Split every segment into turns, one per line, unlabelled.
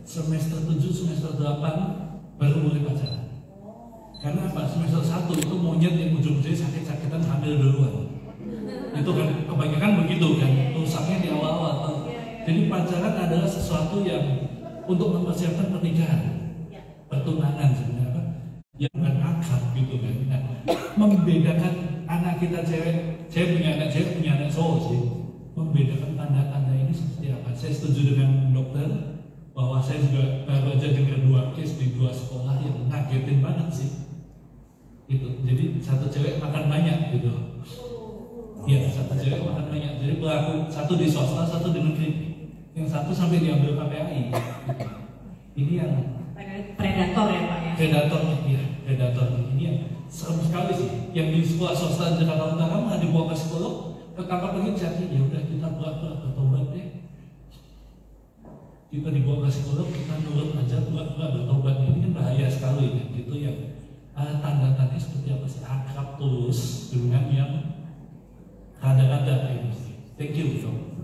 semester 7, semester 8 baru mulai pacaran. Karena apa? Semester 1 itu monyet yang ujung-ujungnya sakit-sakitan hamil duluan. Itu kan kebanyakan begitu kan, rusaknya di awal-awal. Jadi pacaran adalah sesuatu yang untuk mempersiapkan pernikahan, pertunangan sebenarnya, yang bukan akrab gitu kan. Nah, membedakan anak kita cewek punya anak cewek, punya anak cowok sih. Membedakan tanda-tanda ini seperti apa? Saya setuju dengan dokter bahwa saya juga baru aja dengar 2 case di 2 sekolah yang ngagetin banget sih. Gitu. Jadi satu cewek makan banyak gitu. Iya, satu cewek makan banyak. Jadi pelaku satu di swasta, satu di negeri. Yang satu sampai diambil KPAI. Ini yang
predator ya Pak ya?
Predator. Ini yang serem sekali sih. Yang di sekolah swasta di Jakarta Utara nggak dibawa ke psikolog, ke kantor pengincar, ya udah kita pura-pura bertobat deh. Kita dibawa ke psikolog, kita nurut aja pura-pura bertobat. Ini kan bahaya sekali ya. Gitu ya. Tanda-tanda seperti apa sih? Akrab tulus dengan yang rada-rada ini. Thank you, Bro.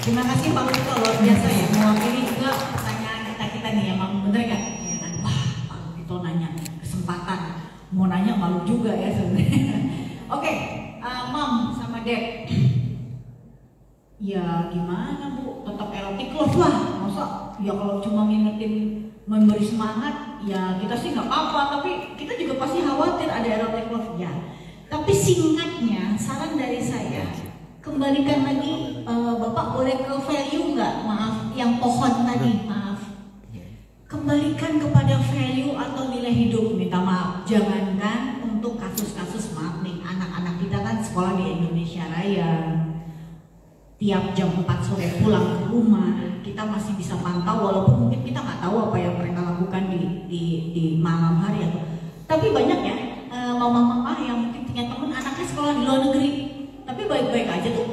Terima kasih Pak Wito, luar biasa ya, mewakili juga pertanyaan kita nih ya, Mam, bener gak? Ya kan? Wah, Pak Wito nanya, kesempatan mau nanya malu juga ya sebenarnya. Oke, Mam sama Dek, ya gimana Bu, tetap erotik love lah, masa ya kalau cuma ngingetin memberi semangat, ya kita sih nggak apa-apa, tapi kita juga pasti khawatir ada erotic love ya. Tapi singkatnya, saran dari saya, kembalikan lagi, Bapak boleh ke value nggak? Maaf, yang pohon tadi, maaf. Kembalikan kepada value atau nilai hidup, minta maaf. Jangankan untuk kasus-kasus, maaf nih, anak-anak kita kan sekolah di Indonesia Raya. Tiap jam 4 sore pulang ke rumah, kita masih bisa pantau, walaupun mungkin kita nggak tahu apa yang mereka lakukan di malam hari. Tapi banyak ya, mama-mama yang mungkin punya teman anaknya sekolah di luar negeri, tapi baik-baik aja tuh,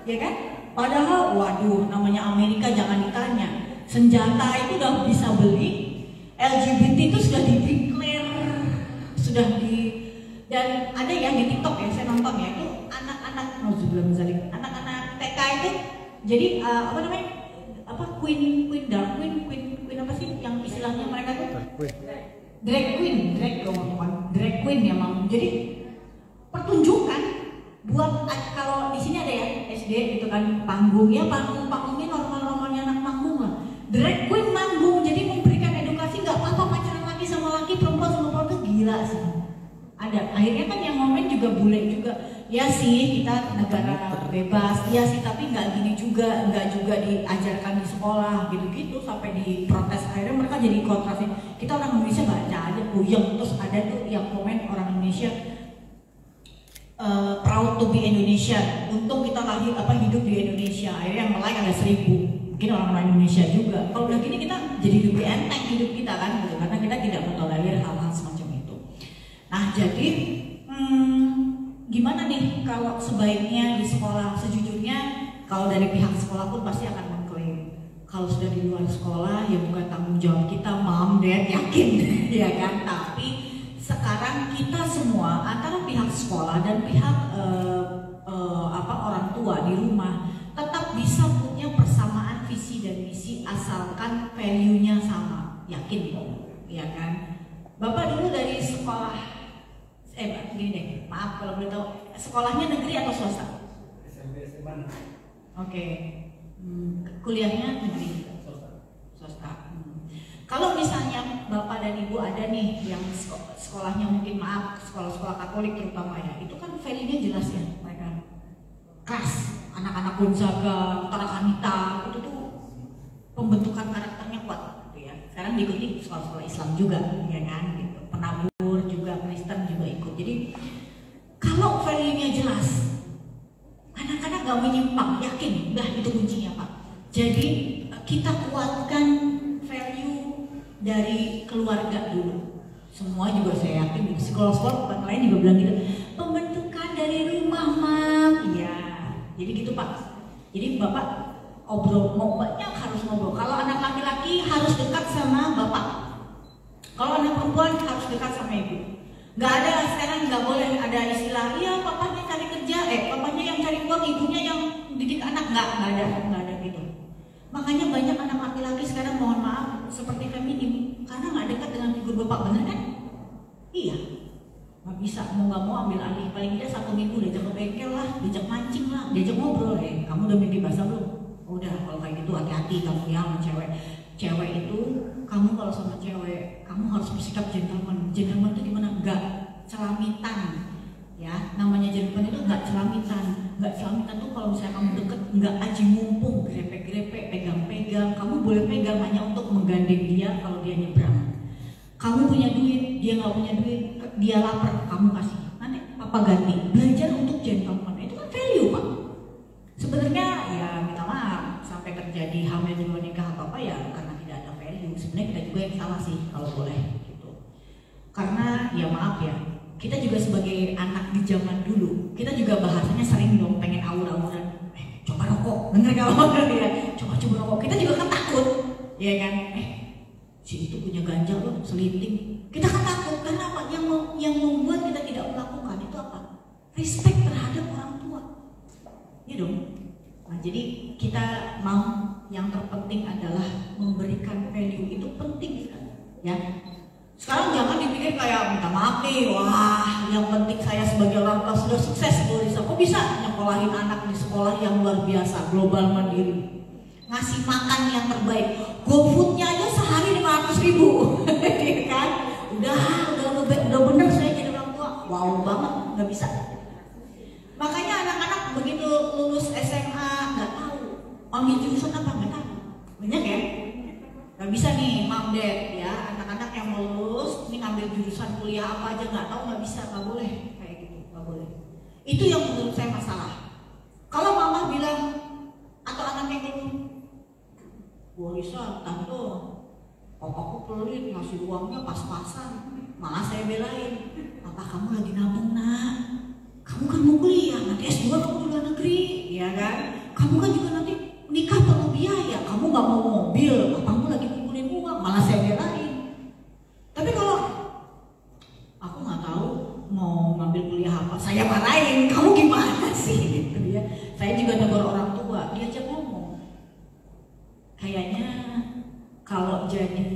ya kan? Padahal, waduh, namanya Amerika jangan ditanya, senjata itu udah bisa beli, LGBT itu sudah di-declare, dan ada ya di TikTok ya, saya nonton ya, itu anak-anak, anak-anak TK itu, jadi apa namanya, queen apa sih, yang istilahnya mereka tuh? Drag queen ya Mam. Jadi pertunjukan buat, kalau di sini ada ya SD gitu kan, panggungnya normal-normalnya anak panggung lah. Drag queen manggung, jadi memberikan edukasi, nggak apa-apa pacaran lagi sama laki, perempuan sama perempuan, gila sih. Ada, akhirnya kan yang ngomen juga bule juga. Ya sih, kita negara bebas, ya sih, tapi nggak gini juga, nggak juga diajarkan di sekolah gitu-gitu sampai diprotes. Akhirnya mereka jadi kontrasih. Kita orang Indonesia baca aja puyeng, terus ada tuh yang komen orang Indonesia proud to be Indonesian. Untung kita lahir hidup di Indonesia. Akhirnya yang like ada 1000. Mungkin orang-orang Indonesia juga. Kalau udah gini kita jadi lebih enteng hidup kita kan, gitu, karena kita tidak mentolerir hal-hal semacam itu. Nah jadi gimana nih kalau sebaiknya di sekolah? Sejujurnya kalau dari pihak sekolah pun pasti akan mengklaim kalau sudah di luar sekolah ya bukan tanggung jawab kita, mom, dad, yakin ya kan. Tapi sekarang kita semua antara pihak sekolah dan pihak orang tua di rumah tetap bisa punya persamaan visi dan misi asalkan value-nya sama, yakin kok, ya kan. Bapak dulu dari sekolah gini deh, maaf kalau boleh tahu, sekolahnya negeri atau swasta?
SMP SMA.
Oke. Kuliahnya negeri? Swasta. Kalau misalnya Bapak dan Ibu ada nih yang sekolahnya mungkin, maaf, sekolah-sekolah Katolik terutama ya, itu kan value-nya jelas ya mereka. Keras, anak-anak Gonzaga, Tara Kanita, itu tuh pembentukan karakternya kuat gitu ya. Sekarang diikuti sekolah-sekolah Islam juga, ya kan, gitu. Penabur juga, Kristen juga ikut. Jadi kalau value-nya jelas, anak-anak gak menyimpang, yakin, udah itu kuncinya Pak. Jadi kita kuatkan value dari keluarga dulu. Semua juga saya yakin, sekolah-sekolah lain juga bilang gitu. Pembentukan dari rumah, Mam. Iya, jadi gitu Pak. Jadi Bapak obrol, mau banyak harus ngobrol. Kalau anak laki-laki harus dekat sama Bapak. Kalau anak perempuan harus dekat sama ibu. Nggak ada sekarang, nggak boleh ada istilah, iya papanya cari kerja, papanya yang cari uang, ibunya yang didik anak, nggak ada gitu. Makanya banyak anak laki-laki sekarang mohon bapak, bener kan? Iya, nggak bisa, mau nggak mau ambil alih. Paling tidak 1 minggu diajak ke bengkel lah, diajak mancing lah, diajak ngobrol. Kamu udah mimpi basah belum? Udah, kalau kayak gitu hati-hati kamu ya sama cewek. Cewek itu, kamu kalau sama cewek, kamu harus bersikap gentleman. Gentleman itu gimana? Nggak celamitan. Ya, namanya gentleman itu nggak celamitan. Nggak celamitan tuh kalau misalnya kamu deket, nggak aji mumpung, grepe-grepe, pegang-pegang. Kamu boleh pegang hanya untuk menggandeng dia kalau dia nyebrang. Kamu punya duit, dia nggak punya duit, dia lapar, kamu kasih. Nanti apa ganti? Belajar untuk gentleman, itu kan value pak. Sebenarnya ya minta maaf sampai terjadi hamil di luar nikah apa ya karena tidak ada value. Sebenarnya kita juga yang salah sih kalau boleh gitu. Karena ya maaf ya, kita juga sebagai anak di zaman dulu, kita juga bahasanya sering dong pengen aur-auran. Coba rokok, bener gak ya? Coba rokok. Kita juga kan takut, ya kan? Si itu punya ganja loh, selinting. Kita kan takut karena apa? Yang membuat kita tidak melakukan itu apa? Respect terhadap orang tua. Ya dong. Nah, jadi kita mau yang terpenting adalah memberikan value, itu penting kan? Ya. Sekarang jangan dipikir kayak minta maaf nih, wah yang penting saya sebagai orang tua sudah sukses, kok bisa nyekolahin anak di sekolah yang luar biasa, global mandiri. Ngasih makan yang terbaik, GoFood-nya aja sehari 500.000 kan? Udah bener saya jadi orang tua, wow banget, nggak bisa. Makanya anak-anak begitu lulus SMA nggak tahu ambil jurusan apa, nggak tahu, banyak ya. Nggak bisa nih mam dad ya, anak-anak yang mau lulus ini ngambil jurusan kuliah apa aja nggak tahu, nggak bisa, nggak boleh kayak gitu, nggak boleh. Itu yang menurut saya masalah. Kalau mama bilang atau anaknya gitu, wah Lisa, tante, papaku pelit ngasih uangnya pas-pasan, malah saya belain. Apa kamu lagi nabung nak? Kamu kan mau kuliah, nanti S2 kamu di luar negeri, ya kan? Kamu kan juga nanti nikah perlu biaya, kamu gak mau mobil, papamu lagi kumpulin uang, malah saya belain. Tapi kalau aku nggak tahu mau ngambil kuliah apa, saya marahin, kamu gimana sih? Gitu ya. Saya juga negur orang tua, diajak ngomong. Kayaknya kalau jadi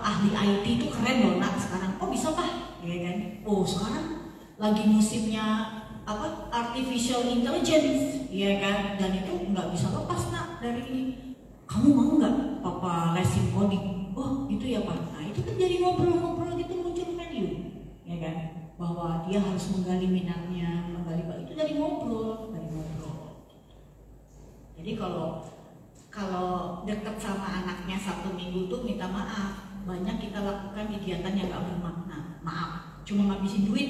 ahli IT itu keren loh nak sekarang. Oh bisa pak, ya kan? Oh sekarang lagi musimnya artificial intelligence, ya kan? Dan itu nggak bisa lepas nak dari ini. Kamu mau nggak papa lesin coding? Oh gitu ya pak. Nah itu kan jadi ngobrol-ngobrol gitu muncul value, ya kan? Bahwa dia harus menggali minatnya, menggali itu dari ngobrol. Jadi kalau dekat sama anaknya 1 minggu tuh minta maaf, banyak kita lakukan kegiatan yang gak bermakna. Maaf, cuma ngabisin duit.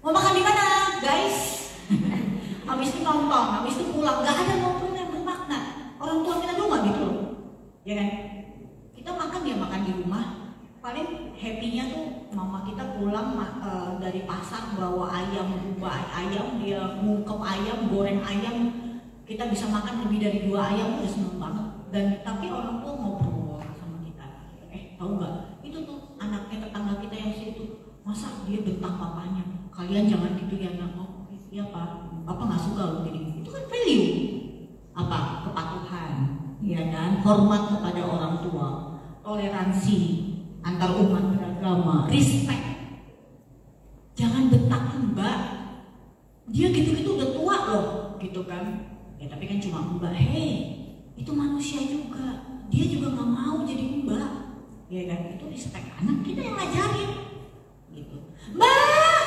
Mau makan di mana, guys? Habis itu nonton, habis itu pulang, gak ada ngobrol yang bermakna. Orang tua kita dulu gak gitu loh, ya kan? Kita makan ya makan di rumah. Paling happy-nya tuh mama kita pulang dari pasar bawa ayam, dia ngungkep ayam, goreng ayam. Kita bisa makan lebih dari 2 ayam, udah seneng banget. Dan tapi orang tua ngobrol sama kita. Tahu nggak? Itu tuh anaknya tetangga kita yang situ, masa dia bentak papanya. Kalian jangan gitu ya nak. Oh iya pak, papa nggak suka loh jadi. Itu kan value. Apa? Kepatuhan, ya kan? Hormat kepada orang tua, toleransi antar umat beragama, respect. Jangan bentak mbak. Dia gitu-gitu udah tua loh, gitu kan? Ya tapi kan cuma mbak, itu manusia juga, dia juga nggak mau jadi mbak, ya kan? Itu respect, anak kita yang ngajarin, gitu. Mbak,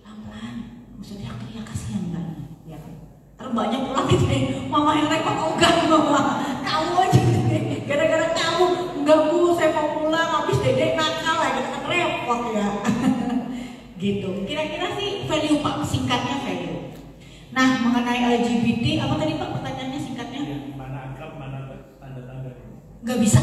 pelan-pelan, maksudnya akhirnya kasihan mbak, ya kan? Terbanyak pulang gitu, mama yang repot, oh enggak mama, kamu aja, gara-gara kamu, enggak bu, saya mau pulang, habis dedek nakal, ya kan repot ya, gitu. Kira-kira sih value pak, singkatnya value. Nah, mengenai LGBT, apa tadi Pak pertanyaannya singkatnya?
Ya, mana akrab, mana tanda-tanda?
Nggak bisa,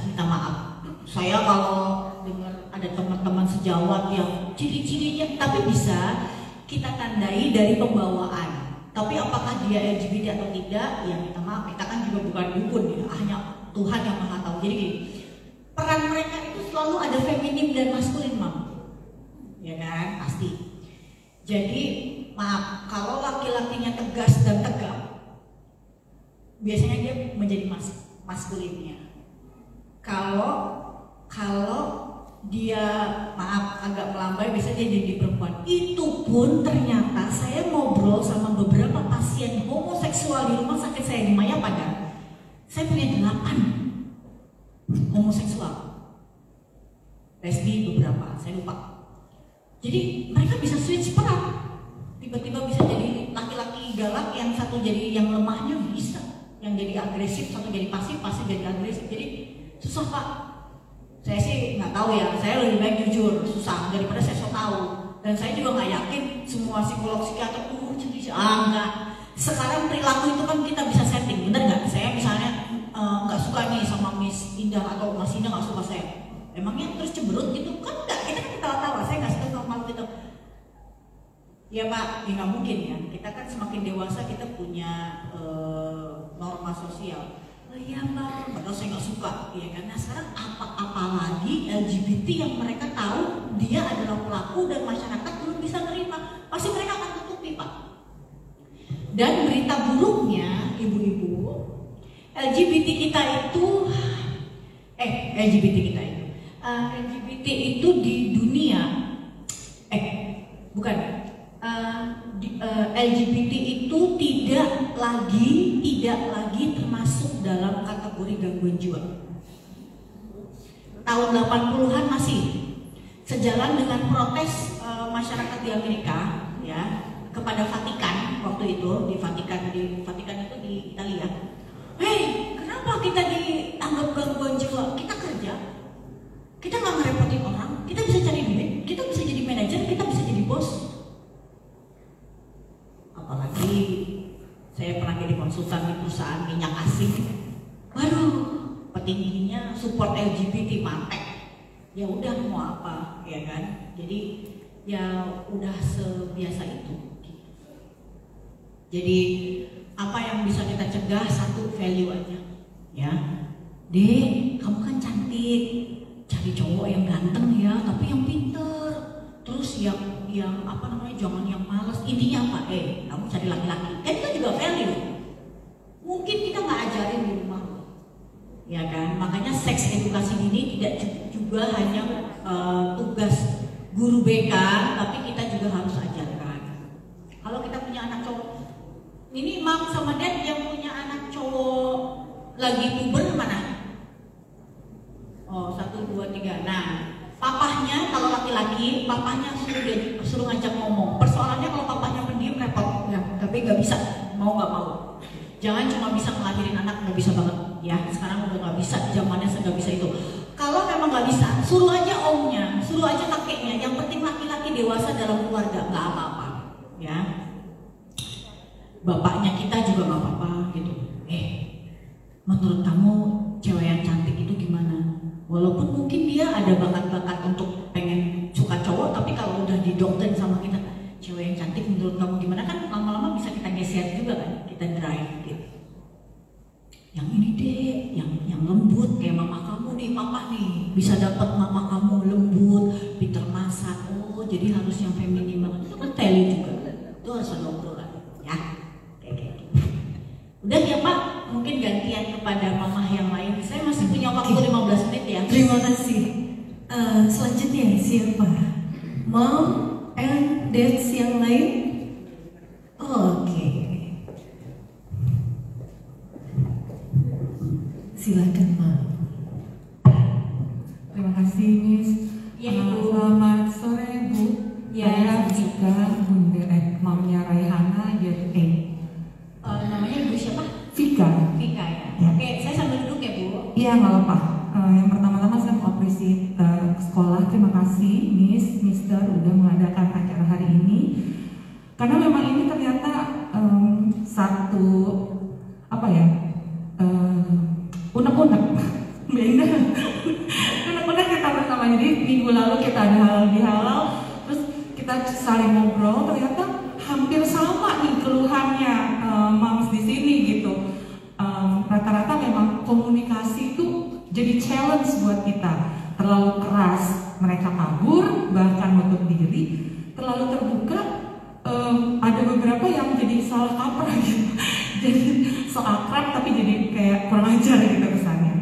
minta maaf. Saya kalau dengar ada teman-teman sejawat yang ciri-cirinya, tapi bisa kita tandai dari pembawaan. Tapi apakah dia LGBT atau tidak, ya minta maaf. Kita kan juga bukan dukun ya, hanya Tuhan yang maha tahu. Jadi peran mereka itu selalu ada feminim dan maskulin, Mam. Ya kan, pasti. Jadi maaf, kalau laki-lakinya tegas dan tegap, biasanya dia menjadi maskulinnya. Kalau dia maaf agak melambai, biasanya dia jadi perempuan. Itu pun ternyata saya ngobrol sama beberapa pasien homoseksual di rumah sakit saya di Mayapada. Saya punya 8 homoseksual, lesbi beberapa, saya lupa. Jadi mereka bisa switch peran. Tiba-tiba bisa jadi laki-laki galak, yang satu jadi yang lemahnya bisa, yang jadi agresif, satu jadi pasif jadi agresif. Jadi susah Pak. Saya sih nggak tahu ya, saya lebih baik jujur, susah daripada saya so tahu. Dan saya juga nggak yakin semua psikolog psikiater enggak. Sekarang perilaku itu kan kita bisa setting, bener nggak? Saya misalnya nggak suka nih sama Miss Indah atau Mas Indah nggak suka saya, emangnya terus cemberut gitu kan? Enggak, kita kan ketawa-tawa, saya nggak suka sama malu gitu. Ya Pak, ya nggak mungkin ya. Kita kan semakin dewasa kita punya norma sosial. Oh iya Pak, padahal saya nggak suka, ya kan? Nah sekarang apalagi LGBT yang mereka tahu dia adalah pelaku dan masyarakat belum bisa terima, pasti mereka akan tutupi Pak. Dan berita buruknya ibu-ibu, LGBT itu di dunia, LGBT itu tidak lagi termasuk dalam kategori gangguan jiwa. Tahun 80-an masih sejalan dengan protes masyarakat di Amerika ya kepada Vatikan waktu itu, di Vatikan itu di Italia. Hei, kenapa kita dianggap gangguan jiwa? Kita kerja, kita nggak ngerepotin orang, kita bisa cari duit, kita bisa jadi manajer, kita bisa jadi bos. Apalagi saya pernah jadi konsultan di perusahaan minyak asing. Waduh, petingginya support LGBT mantek. Ya udah mau apa, ya kan? Jadi ya udah sebiasa itu. Jadi apa yang bisa kita cegah, satu value aja, ya. Dek, kamu kan cantik, cari cowok yang ganteng ya, tapi yang pinter. Terus yang jangan yang malas. Intinya apa? Kamu cari laki-laki. Kan itu juga value. Mungkin kita nggak ajarin di rumah, ya kan? Makanya seks edukasi ini tidak juga hanya tugas guru BK, tapi kita juga harus ajarkan. Kalau kita punya anak cowok, ini mam sama dad yang punya anak cowok lagi puber mana? Oh, 1, 2, 3. Nah, papahnya kalau laki-laki, papahnya suruh ngajak ngomong. Persoalannya kalau papahnya pendiam repot, ya, tapi nggak bisa, mau nggak mau. Jangan cuma bisa ngelahirin anak, nggak bisa banget, ya. Sekarang udah nggak bisa, zamannya nggak bisa itu. Kalau memang nggak bisa, suruh aja omnya, suruh aja kakeknya. Yang penting laki-laki dewasa dalam keluarga, nggak apa-apa, ya. Bapaknya kita juga nggak apa-apa, gitu. Menurut kamu cewek yang cantik itu gimana? Walaupun mungkin dia ada bakat-bakat untuk pengen suka cowok, tapi kalau udah didoktrin sama kita, cewek yang cantik menurut kamu gimana, kan lama-lama bisa kita geser juga kan, kita drive gitu. Yang ini deh, yang lembut kayak mama kamu nih, papa nih, bisa dapat mama kamu lembut, pinter masak. Oh, jadi harus yang feminim banget. Itu kan value juga. Itu harus ada obrolan, ya. Kayak gitu. Udah ya Pak, mungkin gantian kepada mama yang lain. Saya masih punya waktu 15 menit ya.
Terima kasih. Selanjutnya siapa? Mom and dad yang lain? Oke. Silakan Ma.
Terima kasih Miss.
Ya, Ibu.
Selamat sore Bu.
Ya,
Saya Vika, Bunda mamnya Raihana JE.
Namanya Ibu siapa?
Vika.
Vika ya.
Ya.
Oke, saya sambil duduk ya Bu.
Iya nggak apa-apa. Yang pertama-tama saya mau apresiasi sekolah. Terima kasih Miss, Mister udah mengadakan acara hari ini. Karena memang ini ternyata satu unek-unek beda. Unek-unek kita bersama. Jadi minggu lalu kita ada halal bihalal, terus kita saling ngobrol. Ternyata hampir sama nih keluhannya moms di sini gitu. Rata-rata memang komunikasi itu jadi challenge buat kita. Terlalu keras, mereka kabur, bahkan menutup diri. Terlalu terbuka, ada beberapa yang jadi salah kaprah gitu. Jadi so akrab tapi jadi kayak kurang ajar gitu kesannya.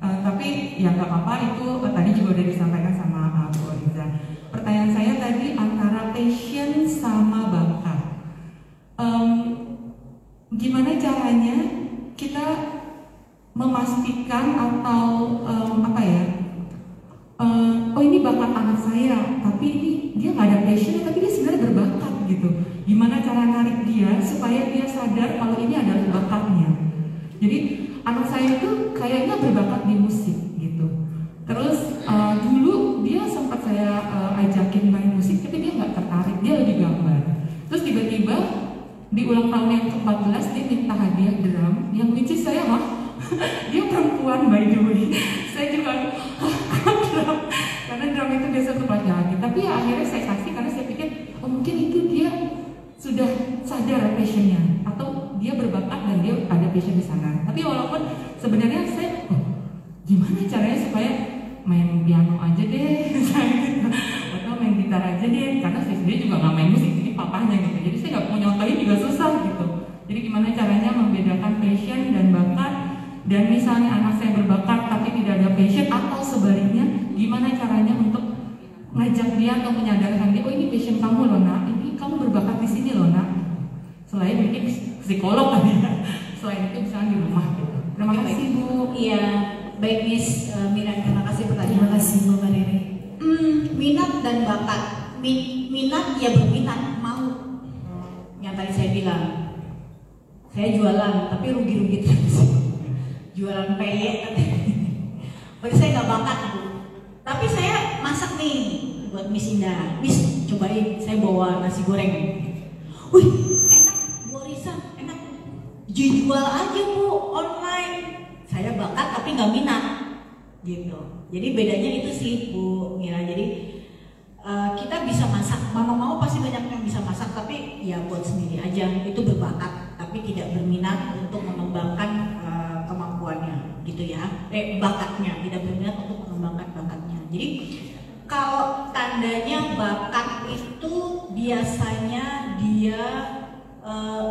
Tapi ya nggak apa-apa, itu tadi juga udah disampaikan sama Bu Riza. Pertanyaan saya tadi antara passion sama bakat. Gimana caranya kita memastikan atau oh ini bakat anak saya, tapi ini dia nggak ada passion, tapi dia sebenarnya berbakat gitu. Gimana cara narik dia supaya dia sadar kalau ini adalah bakatnya. Jadi anak saya itu kayaknya berbakat di musik gitu. Terus dulu dia sempat saya ajakin main musik, tapi dia nggak tertarik, dia lebih gambar. Terus tiba-tiba di ulang tahun yang ke-14 dia minta hadiah drum, yang which is saya dia perempuan by the way. Saya juga drum, karena drum itu biasa untuk laki-laki. Tapi ya akhirnya saya kasih karena saya pikir oh mungkin itu dia sudah sadar passionnya atau dia berbakat dan dia ada passion di sana. Tapi walaupun sebenarnya saya gimana caranya supaya main piano aja deh atau main gitar aja deh, karena saya sendiri juga nggak main musik, jadi papahnya gitu. Jadi saya nggak mau nyontohin juga susah gitu. Jadi gimana caranya membedakan passion dan bakat, dan misalnya anak saya berbakat tapi tidak ada passion, atau sebaliknya gimana caranya untuk ngajak dia atau menyadarkan dia, oh ini passion kamu loh nak, ini kamu berbakat di sini loh nak. Selain mungkin psikolog tadi ya, selain itu misalnya di rumah gitu. Terima kasih Bu.
Iya, baik Miss Miran, terima kasih pertanyaan.
Terima kasih Bu Mariri.
Minat dan bakat. Minat ya berminat, mau. Yang tadi saya bilang, saya jualan tapi rugi-rugi terus. Jualan peyek tapi berarti saya nggak bakat Bu. Tapi saya masak nih buat Miss Indah. Miss cobain, saya bawa nasi goreng. Wih, enak Bu Risa, enak. Jual aja Bu online. Saya bakat tapi nggak minat, gitu. Jadi bedanya itu sih Bu Mira. Jadi kita bisa masak, mama mau pasti banyak yang bisa masak, tapi ya buat sendiri aja. Itu berbakat, tapi tidak berminat untuk mengembangkan kemampuannya, gitu ya. Bakatnya, tidak berminat untuk mengembangkan bakatnya. Jadi kalau tandanya bakat itu biasanya dia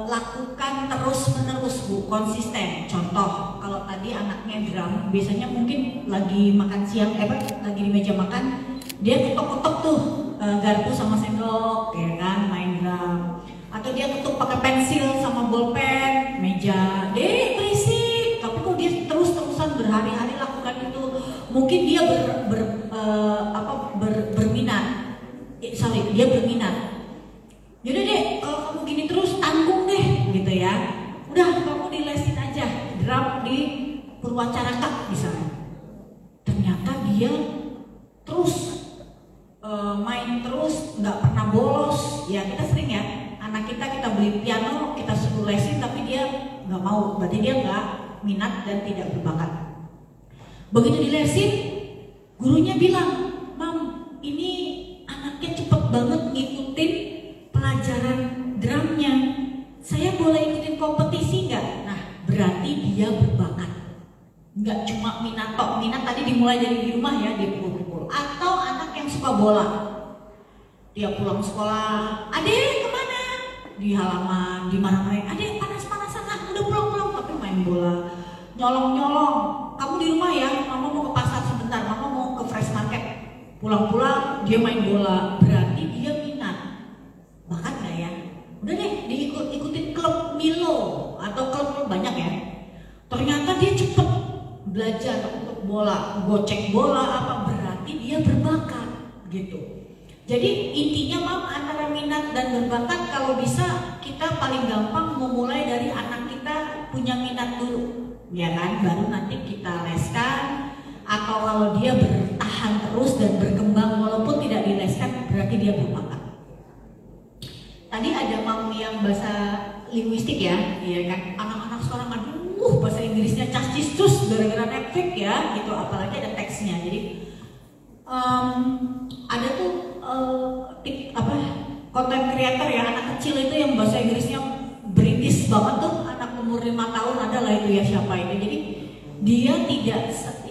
lakukan terus-menerus Bu, konsisten. Contoh, kalau tadi anaknya drum, biasanya mungkin lagi makan siang, lagi di meja makan, dia ketok-ketok tuh garpu sama sendok, ya kan, main drum. Atau dia ketuk pakai pensil sama bolpen, meja, deh berisik. Tapi kok dia terus-terusan berhari-hari lakukan itu, mungkin dia berminat. Dia berminat. Yaudah deh, kalau kamu gini terus tanggung deh, gitu ya. Udah kamu dilesin aja drum di Purwacaraka misalnya. Ternyata dia terus main terus, nggak pernah bolos. Ya kita sering ya, anak kita beli piano, kita suruh lesin tapi dia nggak mau. Berarti dia nggak minat dan tidak berbakat. Begitu dilesin, gurunya bilang, "Mam, ini anaknya cepet banget ngikutin pelajaran drumnya. Saya boleh ikutin kompetisi nggak?" Nah, berarti dia berbakat. Nggak cuma minat tok. Minat tadi dimulai dari di rumah ya, dia pukul-pukul. Atau anak yang suka bola, dia pulang sekolah, "Adek kemana?" Di halaman, di mana-mana, "Adek panas-panasan lah, udah pulang-pulang." Tapi main bola, nyolong-nyolong. "Kamu di rumah ya, mama mau ke pasar sebentar, mama mau ke fresh market." Pulang-pulang dia main bola, berarti dia minat. Bakat gak ya? Udah deh, diikutin klub Milo atau klub banyak ya. Ternyata dia cepet belajar untuk bola, gocek bola apa, berarti dia berbakat gitu. Jadi intinya Mam, antara minat dan berbakat, kalau bisa kita paling gampang memulai dari anak kita punya minat dulu, ya kan? Baru nanti kita leskan. Atau kalau dia bertahan terus dan berkembang walaupun tidak dileskan, berarti dia berbakat. Tadi ada Mam yang bahasa linguistik ya, iya kan? Anak-anak sekarang bahasa Inggrisnya cas-cis-cus gara-gara Netflix ya, gitu. Apalagi ada teksnya. Jadi ada tuh konten creator ya, anak kecil itu yang bahasa Inggrisnya British banget tuh, anak umur 5 tahun adalah itu ya, siapa itu. Jadi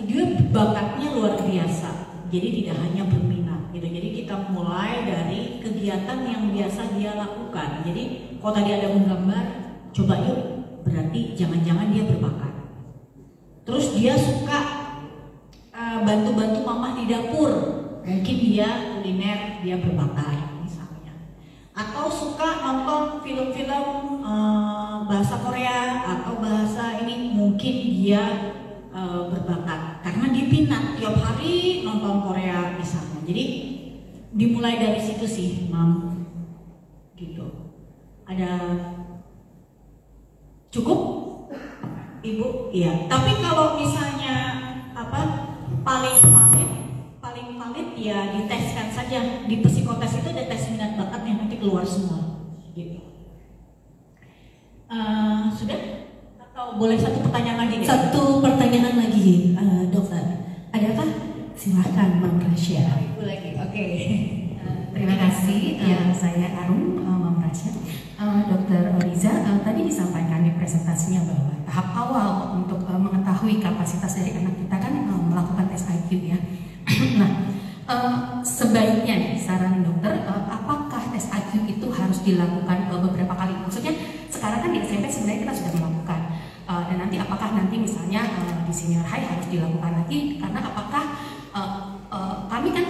dia bakatnya luar biasa. Jadi tidak hanya berminat gitu. Jadi kita mulai dari kegiatan yang biasa dia lakukan. Jadi kalau tadi ada menggambar, coba yuk berarti jangan-jangan dia berbakat. Terus dia suka bantu-bantu mamah di dapur, mungkin dia kuliner, dia berbakat misalnya. Atau suka nonton film-film bahasa Korea atau bahasa ini, mungkin dia berbakat karena dia minat tiap hari nonton Korea misalnya. Jadi dimulai dari situ sih, Mam. Gitu. Ada cukup, Ibu? Iya. Tapi kalau misalnya paling valid ya diteskan saja. Di psikotes itu ada tes minat bakatnya, nanti keluar semua. Gitu. Sudah? Atau boleh satu pertanyaan lagi?
Satu pertanyaan lagi, dokter. Adakah? Silahkan, Mam Rasya.
Ibu lagi. Oke.
Terima kasih, saya Arum, Mam Rasya. Dokter Oriza, tadi disampaikan di presentasinya bahwa tahap awal untuk mengetahui kapasitas dari anak kita kan melakukan tes IQ ya. Nah, sebaiknya nih saran dokter, apakah tes IQ itu harus dilakukan beberapa kali? Maksudnya sekarang kan di SMP sebenarnya kita sudah melakukan, dan nanti apakah nanti misalnya di senior high harus dilakukan lagi? Karena apakah kami kan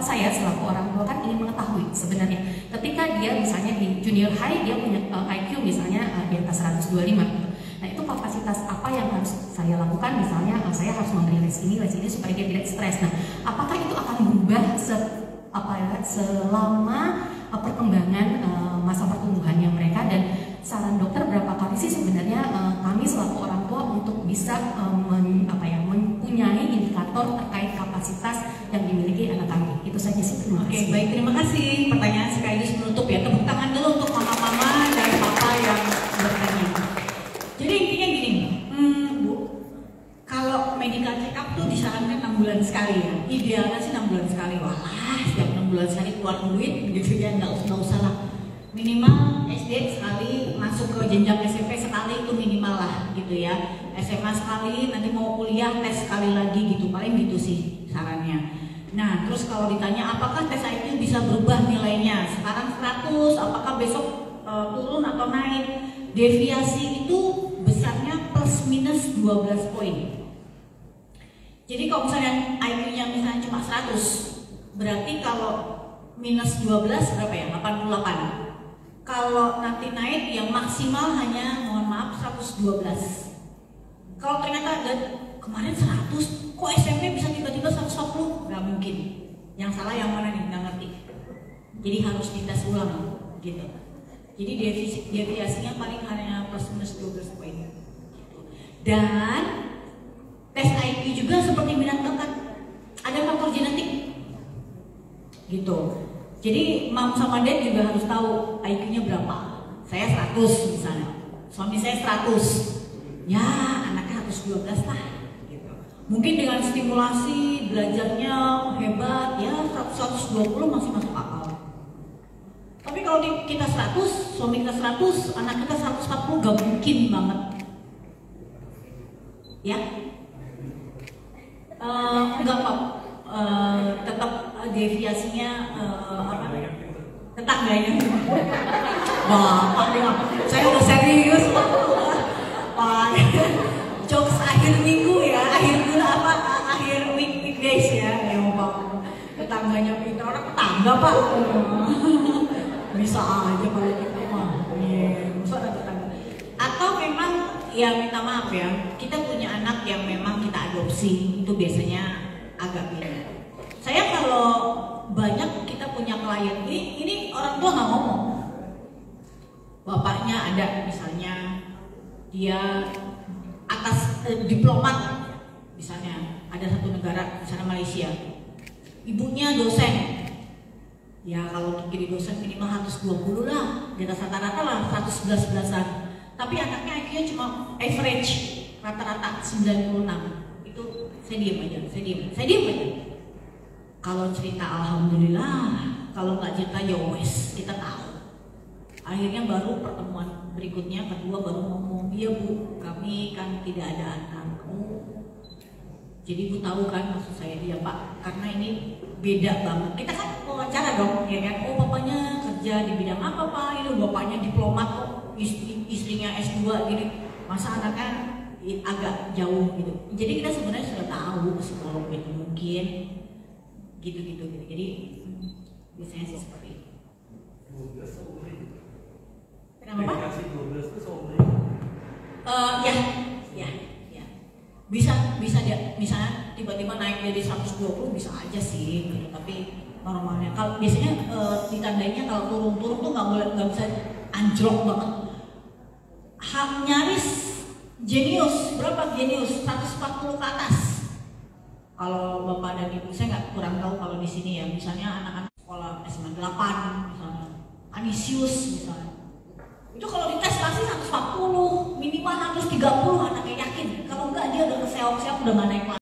saya selaku orang tua kan ingin mengetahui sebenarnya ketika dia misalnya di junior high dia punya IQ misalnya di atas 125 gitu. Nah itu kapasitas apa yang harus saya lakukan, misalnya saya harus memberi les ini supaya dia tidak stres. Nah apakah itu akan berubah selama perkembangan masa pertumbuhannya mereka, dan saran dokter berapa kali sih sebenarnya kami selaku orang tua untuk bisa mempunyai indikator terkait kapasitas yang dimiliki anak kami. Itu saja sih, terima kasih.
Oke, baik, terima kasih. Pertanyaan sekaligus menutup ya. Tepuk tangan dulu untuk mama-mama dan papa yang bertanya. Jadi intinya gini, Bu, kalau medical check up tuh disarankan 6 bulan sekali ya. Idealnya sih 6 bulan sekali. Walah, setiap 6 bulan sekali keluar duit gitu ya, nggak usah lah. Minimal SD sekali, masuk ke jenjang SMP sekali, itu minimal lah gitu ya. SMA sekali, nanti mau kuliah tes sekali lagi gitu, paling gitu sih sarannya. Nah terus kalau ditanya apakah tes IQ bisa berubah nilainya, sekarang 100, apakah besok turun atau naik? Deviasi itu besarnya plus minus 12 poin. Jadi kalau misalnya IQ-nya misalnya cuma 100, berarti kalau minus 12 berapa ya? 88. Kalau nanti naik yang maksimal hanya, mohon maaf, 112. Kalau ternyata ada kemarin 100, kok SMP bisa tiba-tiba 140? Gak mungkin. Yang salah yang mana nih? Gak ngerti. Jadi harus dites ulang gitu. Jadi deviasinya paling hanya plus minus 12 poin. Dan tes IQ juga seperti minat bakat, ada faktor genetik gitu. Jadi mam sama dad juga harus tahu IQ-nya berapa. Saya 100 misalnya, suami saya 100, ya anaknya harus 12 lah gitu. Mungkin dengan stimulasi belajarnya hebat ya 120 masih masuk akal. Tapi kalau kita 100, suami kita 100, anak kita 140, gak mungkin banget ya. Enggak kok, tetap deviasinya tetangganya. Bapak ya, saya udah serius Pak. Jokes akhir minggu ya, akhir weekdays ya, Bapak. Tetangganya pintar, orang tetangga Pak. Bisa aja kalau gitu mah. Masa ada tetangga. Atau memang ya minta maaf ya, kita punya anak yang memang kita adopsi, itu biasanya agak beda. Saya kalau banyak kita punya klien ini orang tua nggak ngomong. Bapaknya ada misalnya dia atas diplomat misalnya, ada satu negara misalnya Malaysia. Ibunya dosen. Ya kalau untuk jadi dosen minimal 120 lah, di atas rata-rata lah 111-an. Tapi anaknya IQ-nya cuma average, rata-rata 96. Itu saya diam aja. Kalau cerita alhamdulillah, kalau nggak cerita ya wes, kita tahu. Akhirnya baru pertemuan berikutnya, kedua baru ngomong, iya Bu, kami kan tidak ada anak. Oh, jadi Bu tahu kan maksud saya, iya Pak, karena ini beda banget. Kita kan wawancara dong, ya kan? Oh bapaknya kerja di bidang apa Pak? Ini bapaknya diplomat kok. istrinya S2 gini, masa anaknya agak jauh gitu. Jadi kita sebenarnya sudah tahu psikolog itu mungkin gitu. Jadi biasanya sih seperti itu.
12 seumur.
Kenapa Pak?
Dikasih 12 itu seumur.
Ya. Bisa dia misalnya tiba-tiba naik jadi 120 bisa aja sih gitu. Tapi normalnya kalau biasanya ditandainya kalau turun tuh nggak bisa anjlok banget. Nyaris jenius, berapa jenius? 140 ke atas. Kalau bapak dan ibu saya nggak kurang tahu kalau di sini ya, misalnya anak-anak sekolah SMA 8 misalnya, Anisius misalnya. Itu kalau dites pasti 140, minimal 130 anaknya yakin. Kalau enggak dia udah keseok-seok udah nggak naik kelas.